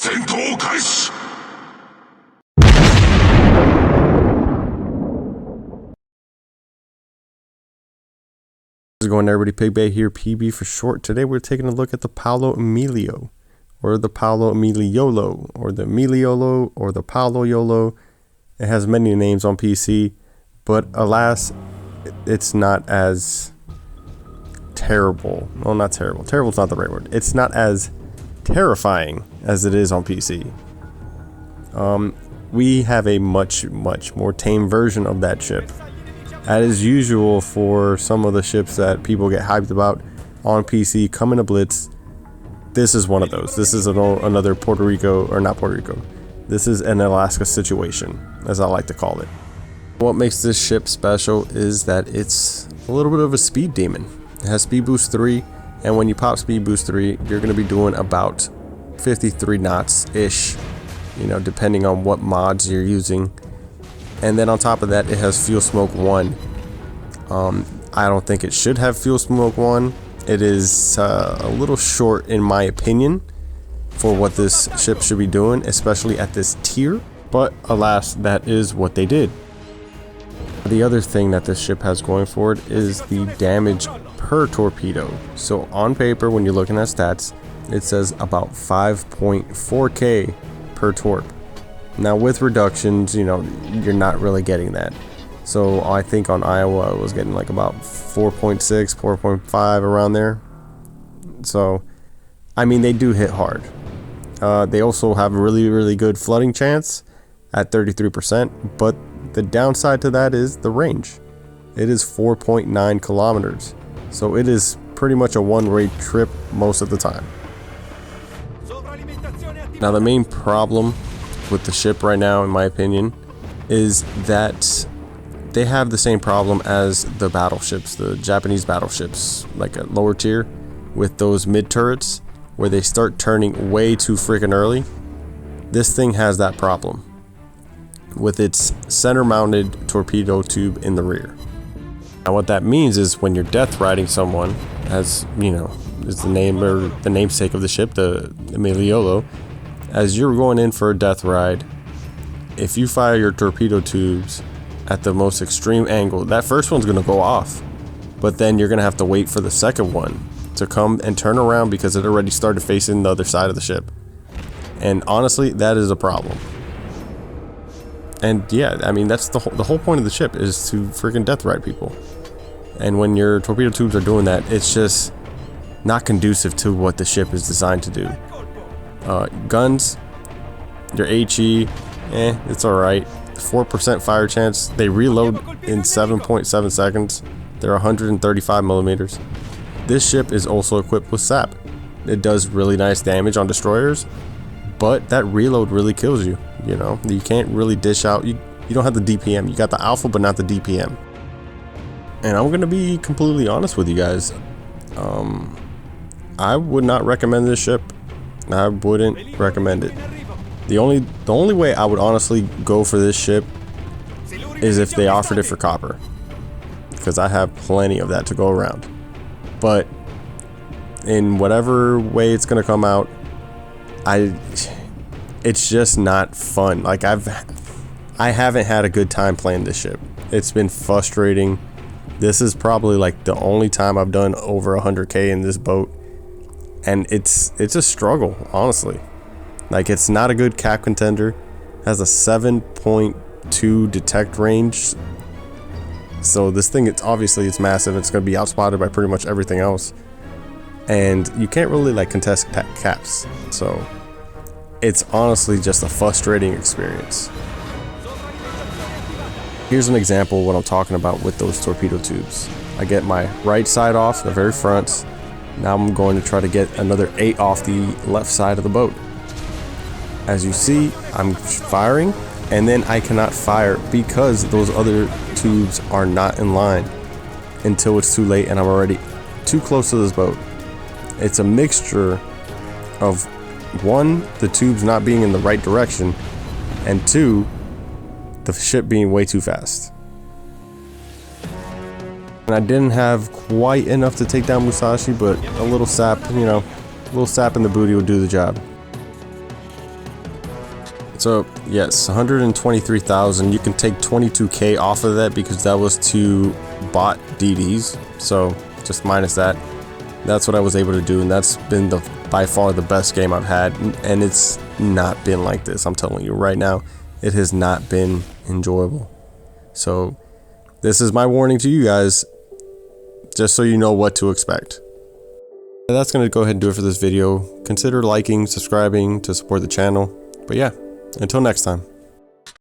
How's it going, everybody? PigBay here, PB for short. Today we're taking a look at the Paolo Emilio, or the Paolo Emiliolo, or the Emiliolo, or the Paolo Yolo. It has many names on PC, but alas, it's not as terrible. Well, not terrible. Terrible is not the right word. It's not as terrifying as it is on PC. We have a much more tame version of that ship. As usual for some of the ships that people get hyped about on PC coming to Blitz, this is one of those. This is another Puerto Rico, or not Puerto Rico. This is an Alaska situation, as I like to call it. What makes this ship special is that it's a little bit of a speed demon. It has speed boost 3, and when you pop speed boost 3, you're going to be doing about 53 knots-ish, you know, depending on what mods you're using. And then on top of that, it has fuel smoke 1. I don't think it should have fuel smoke 1. It is a little short in my opinion for what this ship should be doing, especially at this tier. But alas, that is what they did. The other thing that this ship has going for it is the damage per torpedo. So on paper, when you're looking at stats, it says about 5.4k per torp. Now with reductions, you know, you're not really getting that. So I think on Iowa it was getting like about 4.6, 4.5 around there. So, I mean, they do hit hard. They also have a really good flooding chance at 33%, but the downside to that is the range. It is 4.9 kilometers. So it is pretty much a one-way trip most of the time. Now the main problem with the ship right now, in my opinion, is that they have the same problem as the battleships, the Japanese battleships, like a lower tier, with those mid turrets where they start turning way too freaking early. This thing has that problem with its center mounted torpedo tube in the rear. Now what that means is when you're death riding someone, as you know, is the name or the namesake of the ship, the Emiliolo, as you're going in for a death ride, if you fire your torpedo tubes at the most extreme angle, that first one's going to go off, but then you're going to have to wait for the second one to come and turn around because it already started facing the other side of the ship. And honestly, that is a problem. And yeah, I mean, that's the whole point of the ship, is to freaking death ride people. And when your torpedo tubes are doing that, it's just not conducive to what the ship is designed to do. Guns, your HE, it's alright. 4% fire chance. They reload in 7.7 seconds. They're 135 millimeters. This ship is also equipped with SAP. It does really nice damage on destroyers, but that reload really kills you. You know, you can't really dish out. You don't have the DPM. You got the alpha, but not the DPM. And I'm gonna be completely honest with you guys. I would not recommend this ship. I wouldn't recommend it. The only way I would honestly go for this ship is if they offered it for copper, because I have plenty of that to go around. But in whatever way it's gonna come out, it's just not fun. Like I haven't had a good time playing this ship. It's been frustrating. This is probably like the only time I've done over 100k in this boat. And it's a struggle, honestly. Like, it's not a good cap contender. Has a 7.2 detect range. So this thing, it's massive. It's going to be outspotted by pretty much everything else. And you can't really like contest caps. So it's honestly just a frustrating experience. Here's an example of what I'm talking about with those torpedo tubes. I get my right side off, the very front. Now I'm going to try to get another 8 off the left side of the boat. As you see, I'm firing, and then I cannot fire because those other tubes are not in line until it's too late and I'm already too close to this boat. It's a mixture of 1, the tubes not being in the right direction, and 2, the ship being way too fast. And I didn't have quite enough to take down Musashi, but a little sap, you know, a little sap in the booty would do the job. So yes, 123,000. You can take 22k off of that because that was to bot DDs. So just minus that. That's what I was able to do, and that's been by far the best game I've had. And it's not been like this. I'm telling you right now, it has not been enjoyable. So this is my warning to you guys, just so you know what to expect. And that's going to go ahead and do it for this video. Consider liking, subscribing to support the channel. But yeah, until next time.